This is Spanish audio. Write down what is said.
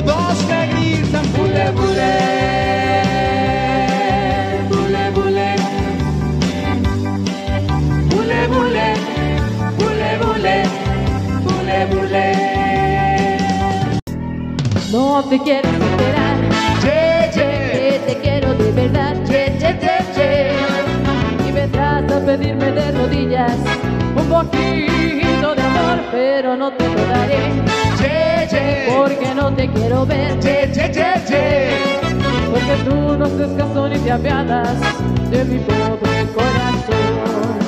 dos que gritan bule, bule, bule, bule, bule, bule, bule, bule, bule, bule. No te quiero esperar, Che, che, te quiero de verdad, che, che, che, che. y vendrás a pedirme de rodillas un poquito de amor, pero no te lo daré, Che, che, porque no te quiero ver, che, che, che, che. porque tú no haces caso ni te apiadas de mi pobre corazón.